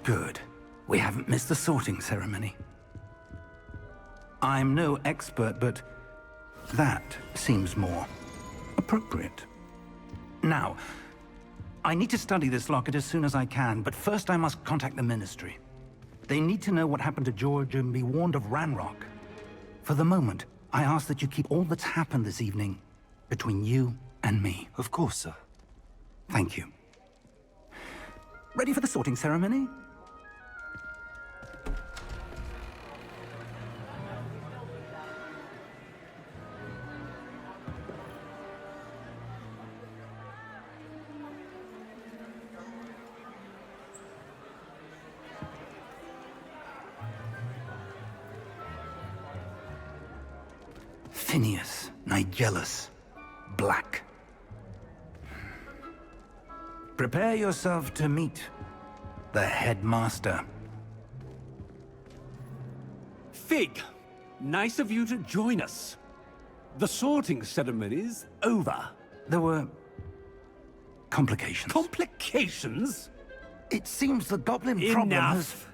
Good. We haven't missed the sorting ceremony. I'm no expert, but that seems more appropriate. Now, I need to study this locket as soon as I can, but first I must contact the Ministry. They need to know what happened to George and be warned of Ranrock. For the moment, I ask that you keep all that's happened this evening between you and me. Of course, sir. Thank you. Ready for the sorting ceremony? Phineas, Nigellus, Black. Prepare yourself to meet the headmaster. Fig, nice of you to join us. The sorting ceremony's over. There were complications. Complications? It seems the goblin problem has... Enough!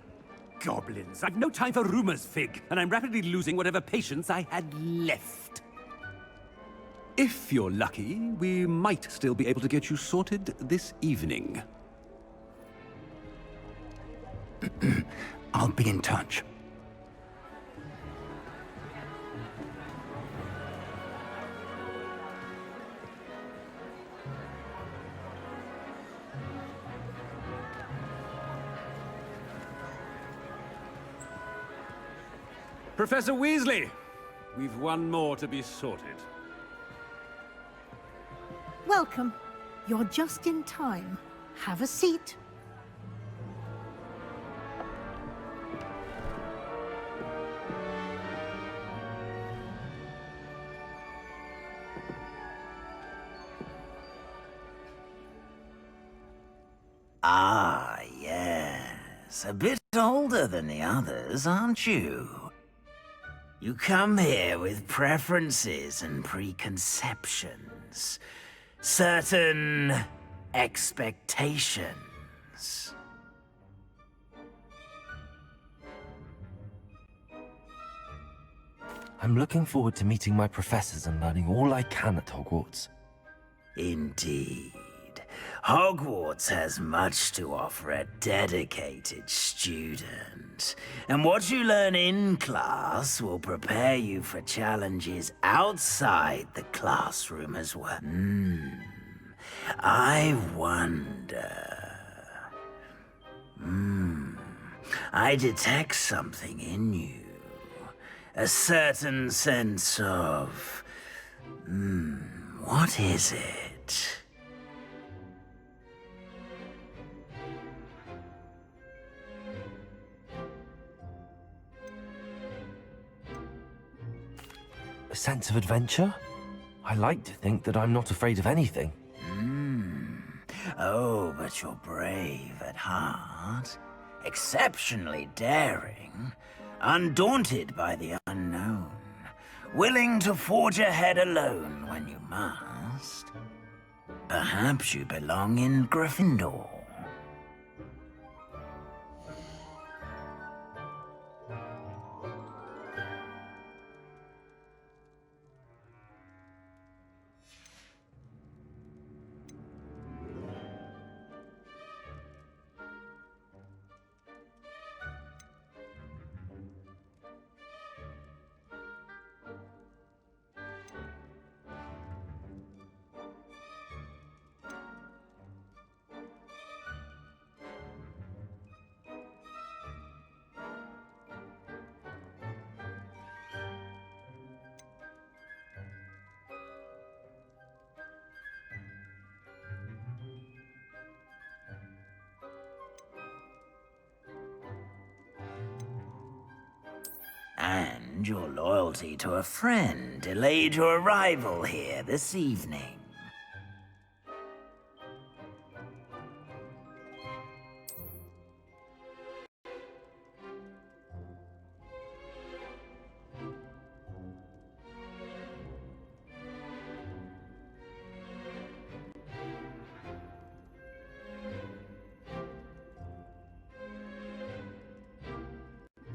Goblins. I've no time for rumors, Fig, and I'm rapidly losing whatever patience I had left. If you're lucky, we might still be able to get you sorted this evening. I'll be in touch. Professor Weasley, we've one more to be sorted. Welcome. You're just in time. Have a seat. Ah, yes. A bit older than the others, aren't you? You come here with preferences and preconceptions. Certain expectations. I'm looking forward to meeting my professors and learning all I can at Hogwarts. Indeed. Hogwarts has much to offer a dedicated student. And what you learn in class will prepare you for challenges outside the classroom as well. I wonder... I detect something in you. A certain sense of... what is it? A sense of adventure? I like to think that I'm not afraid of anything. Oh, but you're brave at heart. Exceptionally daring. Undaunted by the unknown. Willing to forge ahead alone when you must. Perhaps you belong in Gryffindor. And your loyalty to a friend delayed your arrival here this evening.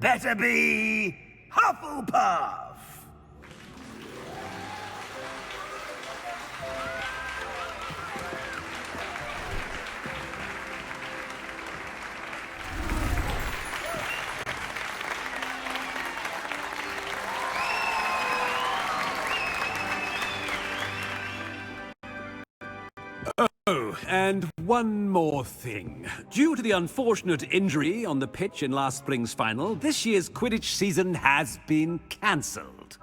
better be Hufflepuff! Oh, and one more thing. Due to the unfortunate injury on the pitch in last spring's final, this year's Quidditch season has been cancelled.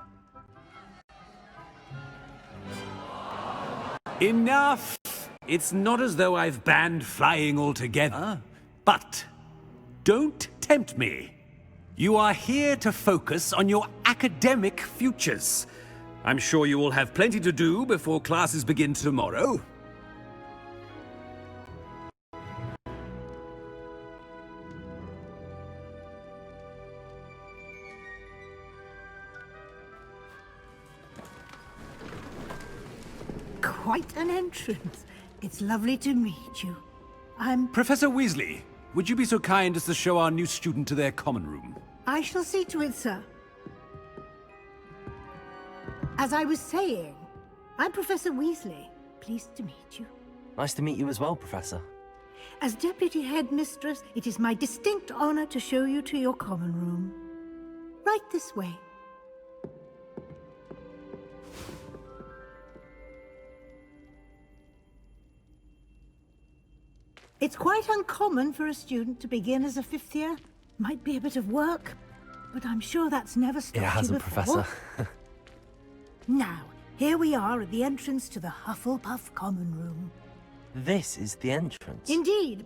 Enough! It's not as though I've banned flying altogether, but don't tempt me. You are here to focus on your academic futures. I'm sure you will have plenty to do before classes begin tomorrow. Quite an entrance. It's lovely to meet you. Professor Weasley, would you be so kind as to show our new student to their common room? I shall see to it, sir. As I was saying, I'm Professor Weasley. Pleased to meet you. Nice to meet you as well, Professor. As Deputy Headmistress, it is my distinct honor to show you to your common room. Right this way. It's quite uncommon for a student to begin as a fifth year. Might be a bit of work, but I'm sure that's never stopped you It hasn't, before. Professor. Now, here we are at the entrance to the Hufflepuff common room. This is the entrance. Indeed.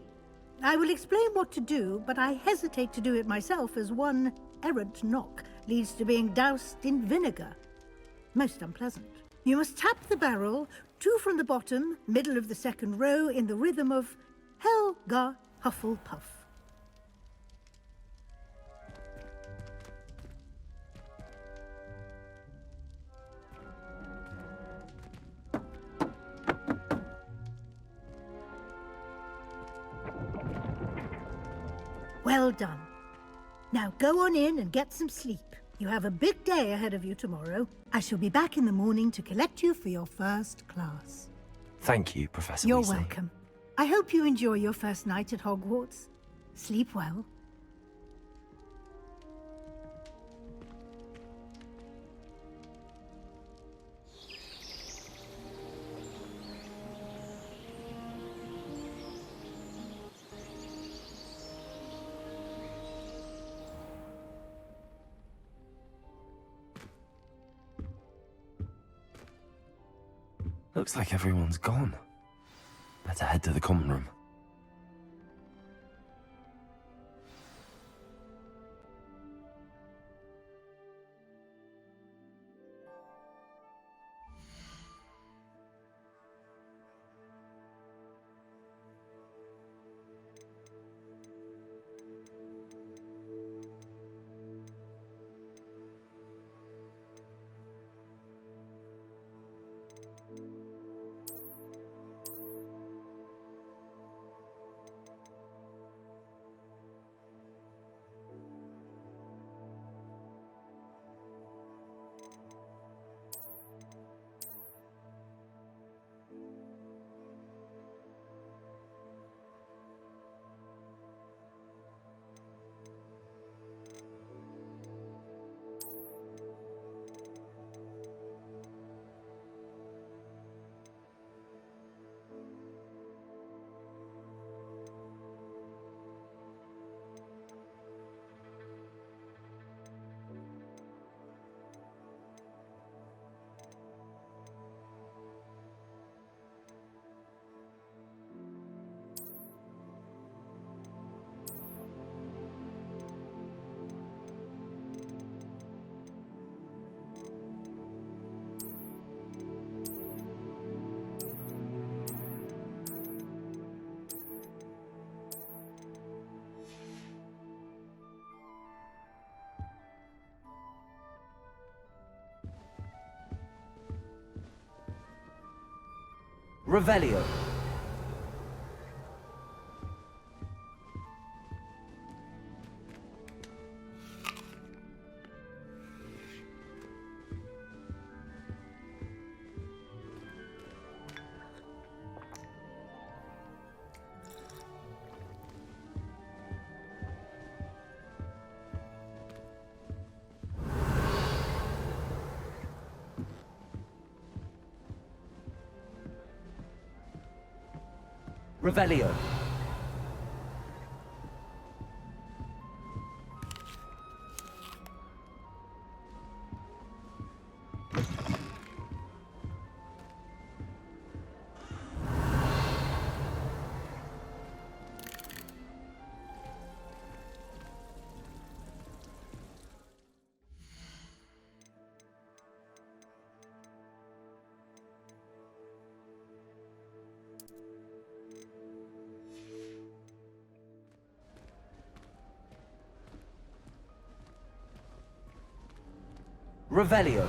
I will explain what to do, but I hesitate to do it myself as one errant knock leads to being doused in vinegar. Most unpleasant. You must tap the barrel, 2 from the bottom, middle of the second row, in the rhythm of Helga Hufflepuff. Well done. Now go on in and get some sleep. You have a big day ahead of you tomorrow. I shall be back in the morning to collect you for your first class. Thank you, Professor You're Weasley. welcome. I hope you enjoy your first night at Hogwarts. Sleep well. Looks like everyone's gone. Better head to the common room. Revelio. Revelio. Revelio.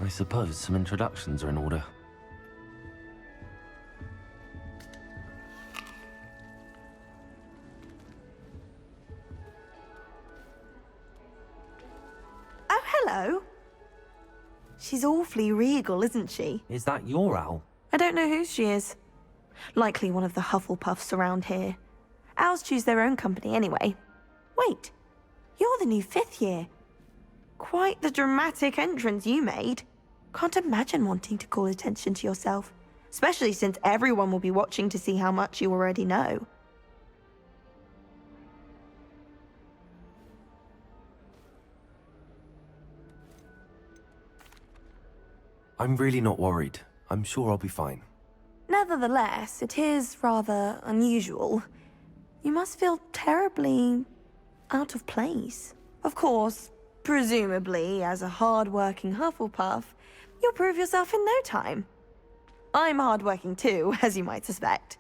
I suppose some introductions are in order. Oh, hello. She's awfully regal, isn't she? Is that your owl? I don't know who she is. Likely one of the Hufflepuffs around here. Owls choose their own company anyway. Wait, you're the new 5th year. Quite the dramatic entrance you made. Can't imagine wanting to call attention to yourself, especially since everyone will be watching to see how much you already know. I'm really not worried. I'm sure I'll be fine. Nevertheless, it is rather unusual. You must feel terribly out of place. Of course, presumably, as a hard-working Hufflepuff, you'll prove yourself in no time. I'm hard-working too, as you might suspect.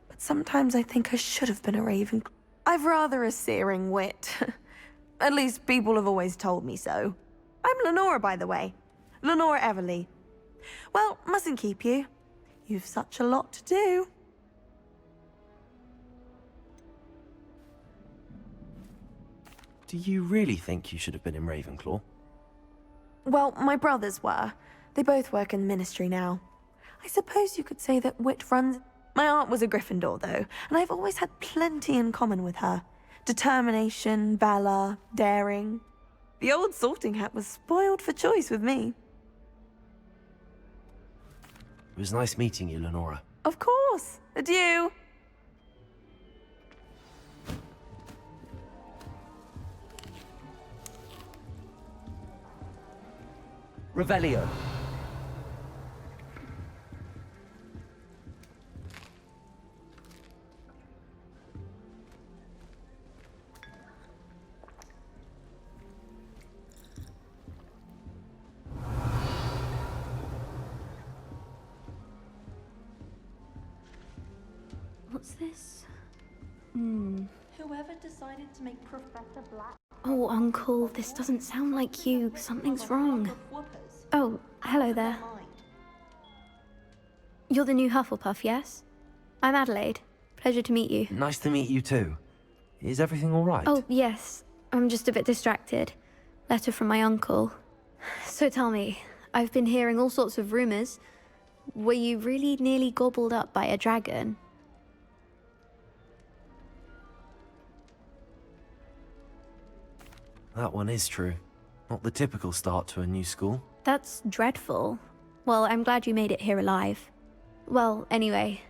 But sometimes I think I should have been a Ravenclaw. I've rather a searing wit. At least people have always told me so. I'm Lenora, by the way. Lenora Everly. Well, mustn't keep you. You've such a lot to do. Do you really think you should have been in Ravenclaw? Well, my brothers were. They both work in the ministry now. I suppose you could say that wit runs... My aunt was a Gryffindor, though, and I've always had plenty in common with her. Determination, valor, daring. The old sorting hat was spoiled for choice with me. It was nice meeting you, Lenora. Of course. Adieu. Revelio. What's this? Whoever decided to make Professor Black... Oh, Uncle, this doesn't sound like you. Something's wrong. Oh, hello there. You're the new Hufflepuff, yes? I'm Adelaide. Pleasure to meet you. Nice to meet you too. Is everything all right? Oh, yes. I'm just a bit distracted. Letter from my uncle. So tell me, I've been hearing all sorts of rumours. Were you really nearly gobbled up by a dragon? That one is true. Not the typical start to a new school. That's dreadful. Well, I'm glad you made it here alive. Well, anyway,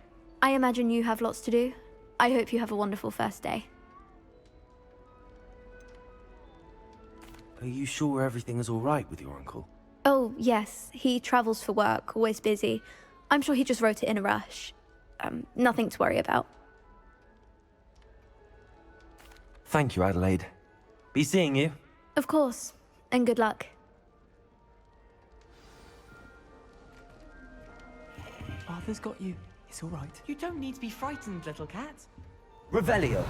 I imagine you have lots to do. I hope you have a wonderful first day. Are you sure everything is all right with your uncle? Oh, yes. He travels for work, always busy. I'm sure he just wrote it in a rush. Nothing to worry about. Thank you, Adelaide. Be seeing you. Of course. And good luck. Arthur's got you. It's all right. You don't need to be frightened, little cat. Revelio.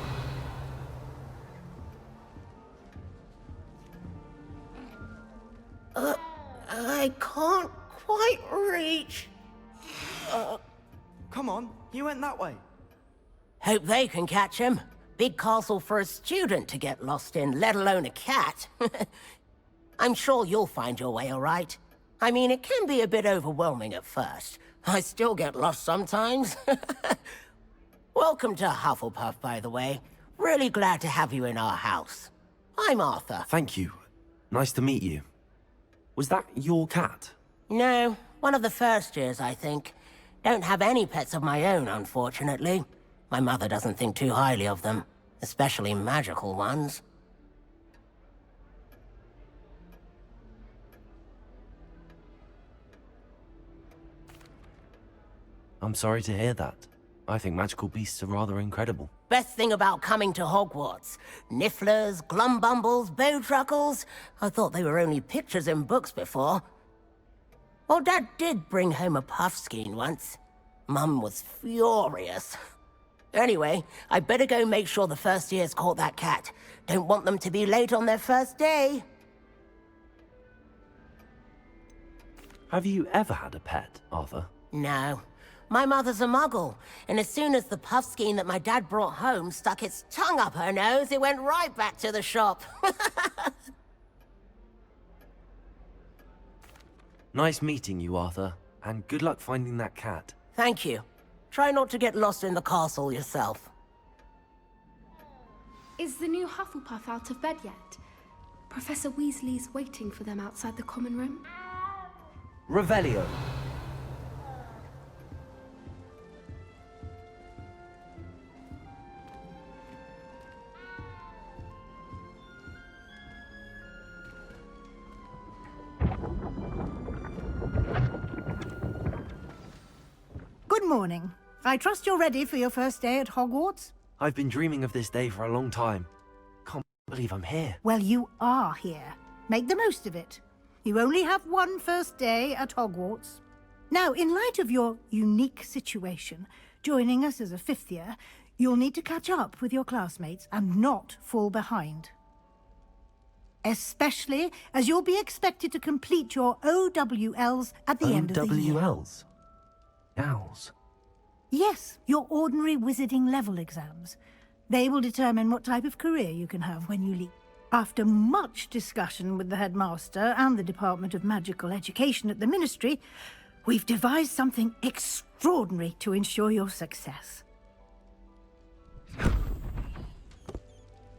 I can't quite reach. Come on, you went that way. Hope they can catch him. Big castle for a student to get lost in, let alone a cat. I'm sure you'll find your way all right. I mean, it can be a bit overwhelming at first. I still get lost sometimes. Welcome to Hufflepuff, by the way. Really glad to have you in our house. I'm Arthur. Thank you. Nice to meet you. Was that your cat? No, one of the first years, I think. Don't have any pets of my own, unfortunately. My mother doesn't think too highly of them, especially magical ones. I'm sorry to hear that. I think magical beasts are rather incredible. Best thing about coming to Hogwarts. Nifflers, glumbumbles, bowtruckles. I thought they were only pictures in books before. Well, Dad did bring home a puffskein once. Mum was furious. Anyway, I better go make sure the first years caught that cat. Don't want them to be late on their first day. Have you ever had a pet, Arthur? No. My mother's a muggle, and as soon as the puffskein that my dad brought home stuck its tongue up her nose, it went right back to the shop. Nice meeting you, Arthur, and good luck finding that cat. Thank you. Try not to get lost in the castle yourself. Is the new Hufflepuff out of bed yet? Professor Weasley's waiting for them outside the common room. Revelio. Good morning. I trust you're ready for your first day at Hogwarts? I've been dreaming of this day for a long time. Can't believe I'm here. Well, you are here. Make the most of it. You only have one first day at Hogwarts. Now, in light of your unique situation, joining us as a fifth year, you'll need to catch up with your classmates and not fall behind. Especially as you'll be expected to complete your OWLs at the end of the year. OWLs? Owls? Yes, your ordinary wizarding level exams. They will determine what type of career you can have when you leave. After much discussion with the headmaster and the Department of Magical Education at the Ministry, we've devised something extraordinary to ensure your success.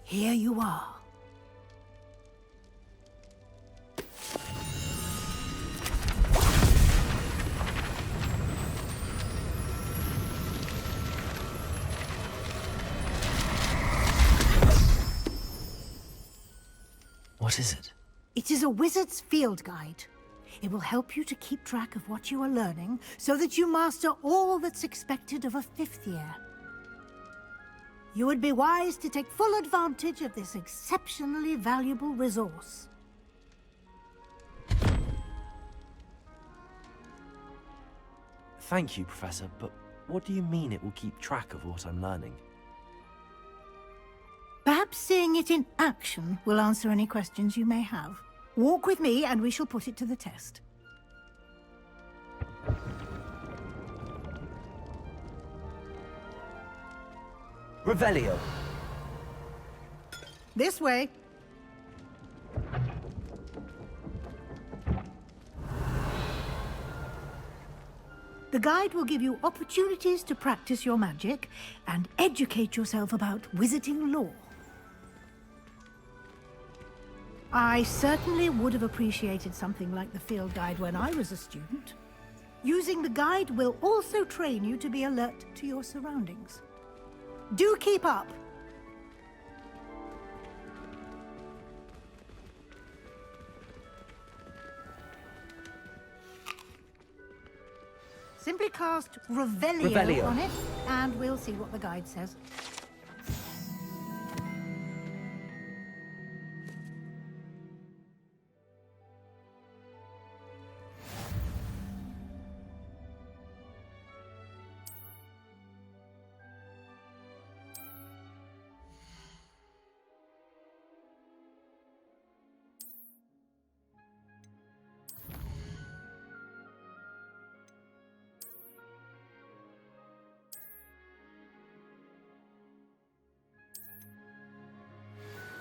Here you are. What is it? It is a wizard's field guide. It will help you to keep track of what you are learning so that you master all that's expected of a fifth year. You would be wise to take full advantage of this exceptionally valuable resource. Thank you, Professor, but what do you mean it will keep track of what I'm learning? Perhaps seeing it in action will answer any questions you may have. Walk with me and we shall put it to the test. Revelio. This way. The guide will give you opportunities to practice your magic and educate yourself about wizarding lore. I certainly would have appreciated something like the field guide when I was a student. Using the guide will also train you to be alert to your surroundings. Do keep up! Simply cast Revelio on it, and we'll see what the guide says.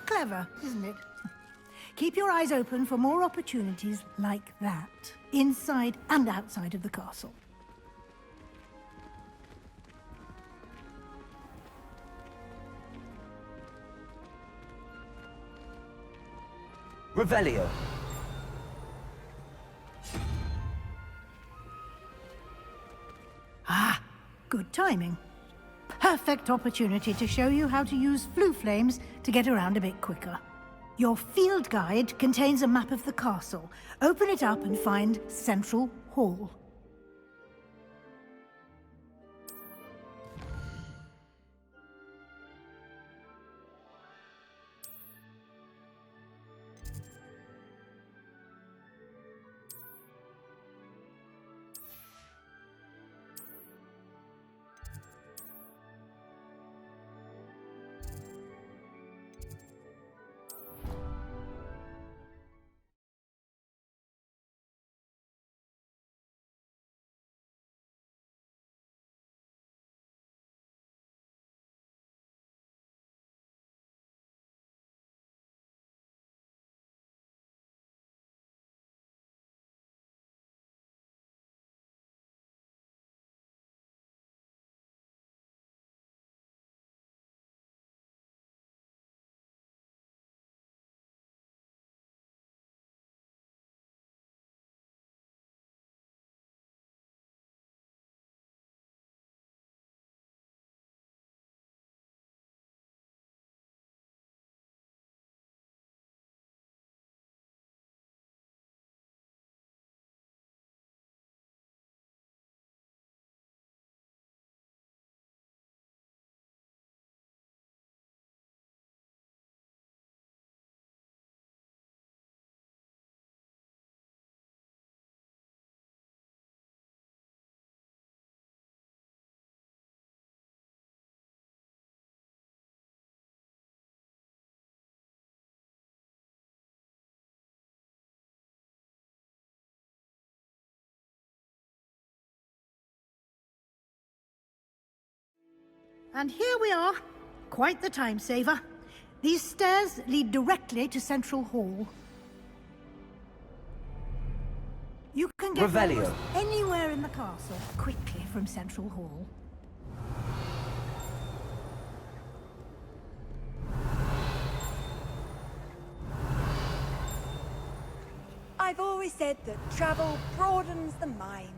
clever, isn't it? Keep your eyes open for more opportunities like that, inside and outside of the castle. Revelio. Ah, good timing. Perfect opportunity to show you how to use flue flames to get around a bit quicker. Your field guide contains a map of the castle. Open it up and find Central Hall. And here we are. Quite the time saver. These stairs lead directly to Central Hall. You can get almost anywhere in the castle quickly from Central Hall. I've always said that travel broadens the mind.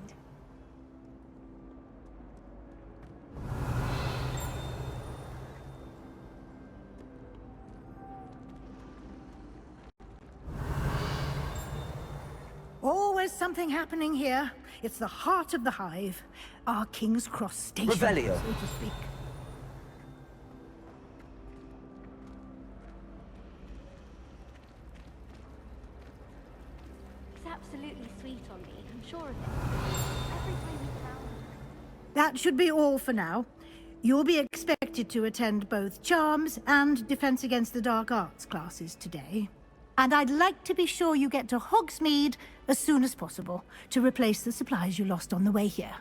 Always something happening here. It's the heart of the hive. Our King's Cross station, Revelio. so to speak. He's absolutely sweet on me, I'm sure of it. Every time he's around. That should be all for now. You'll be expected to attend both Charms and Defense Against the Dark Arts classes today. And I'd like to be sure you get to Hogsmeade as soon as possible to replace the supplies you lost on the way here.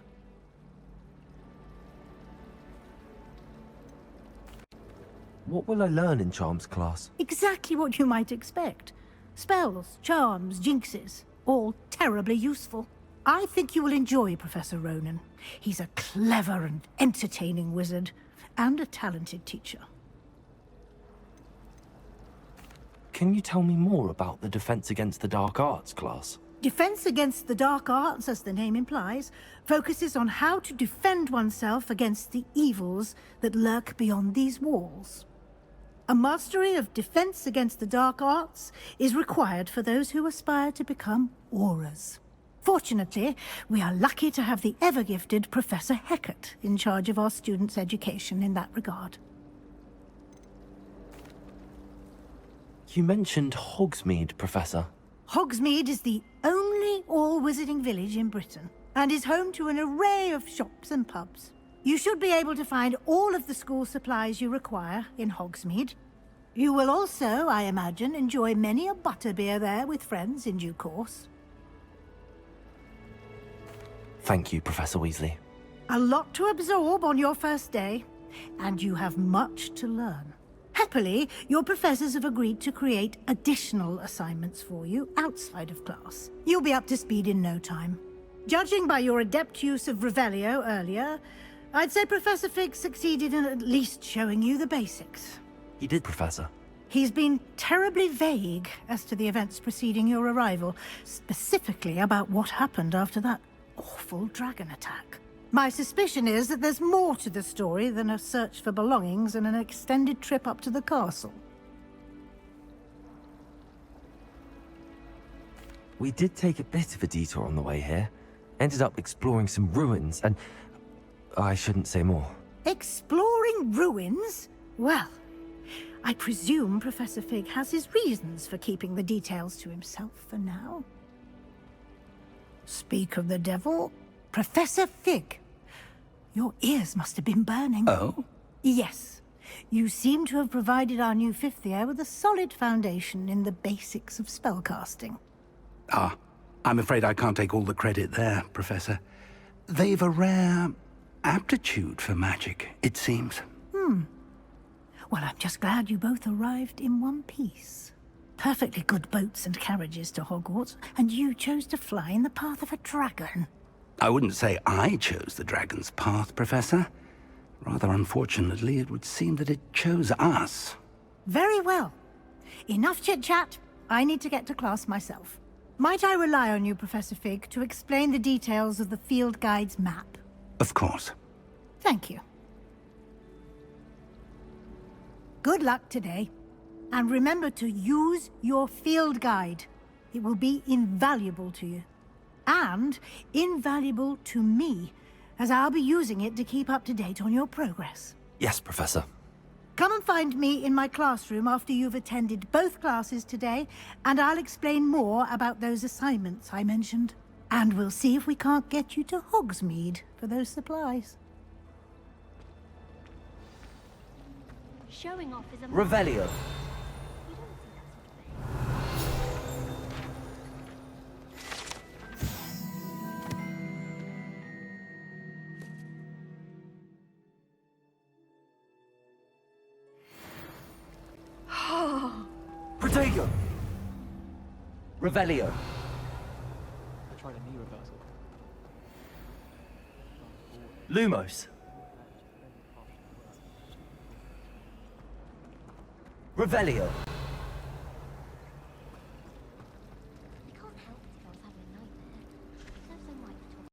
What will I learn in Charms class? Exactly what you might expect. Spells, charms, jinxes, all terribly useful. I think you will enjoy Professor Ronan. He's a clever and entertaining wizard, and a talented teacher. Can you tell me more about the Defense Against the Dark Arts class? Defense Against the Dark Arts, as the name implies, focuses on how to defend oneself against the evils that lurk beyond these walls. A mastery of Defense Against the Dark Arts is required for those who aspire to become auras. Fortunately, we are lucky to have the ever-gifted Professor Hecat in charge of our students' education in that regard. You mentioned Hogsmeade, Professor. Hogsmeade is the only all-wizarding village in Britain, and is home to an array of shops and pubs. You should be able to find all of the school supplies you require in Hogsmeade. You will also, I imagine, enjoy many a butterbeer there with friends in due course. Thank you, Professor Weasley. A lot to absorb on your first day, and you have much to learn. Happily, your professors have agreed to create additional assignments for you outside of class. You'll be up to speed in no time. Judging by your adept use of Revelio earlier, I'd say Professor Fig succeeded in at least showing you the basics. He did, Professor. He's been terribly vague as to the events preceding your arrival, specifically about what happened after that awful dragon attack. My suspicion is that there's more to the story than a search for belongings and an extended trip up to the castle. We did take a bit of a detour on the way here. Ended up exploring some ruins and... I shouldn't say more. Exploring ruins? Well, I presume Professor Fig has his reasons for keeping the details to himself for now. Speak of the devil, Professor Fig. Your ears must have been burning. Oh? Yes. You seem to have provided our new fifth year with a solid foundation in the basics of spellcasting. Ah, I'm afraid I can't take all the credit there, Professor. They've a rare aptitude for magic, it seems. Well, I'm just glad you both arrived in one piece. Perfectly good boats and carriages to Hogwarts, and you chose to fly in the path of a dragon. I wouldn't say I chose the dragon's path, Professor. Rather unfortunately, it would seem that it chose us. Very well. Enough chit-chat. I need to get to class myself. Might I rely on you, Professor Fig, to explain the details of the field guide's map? Of course. Thank you. Good luck today. And remember to use your field guide. It will be invaluable to you. And invaluable to me, as I'll be using it to keep up to date on your progress. Yes, Professor. Come and find me in my classroom after you've attended both classes today, and I'll explain more about those assignments I mentioned. And we'll see if we can't get you to Hogsmeade for those supplies. Showing off is a Revelio. Protego. Revelio. I tried a knee reversal. Lumos. Revelio.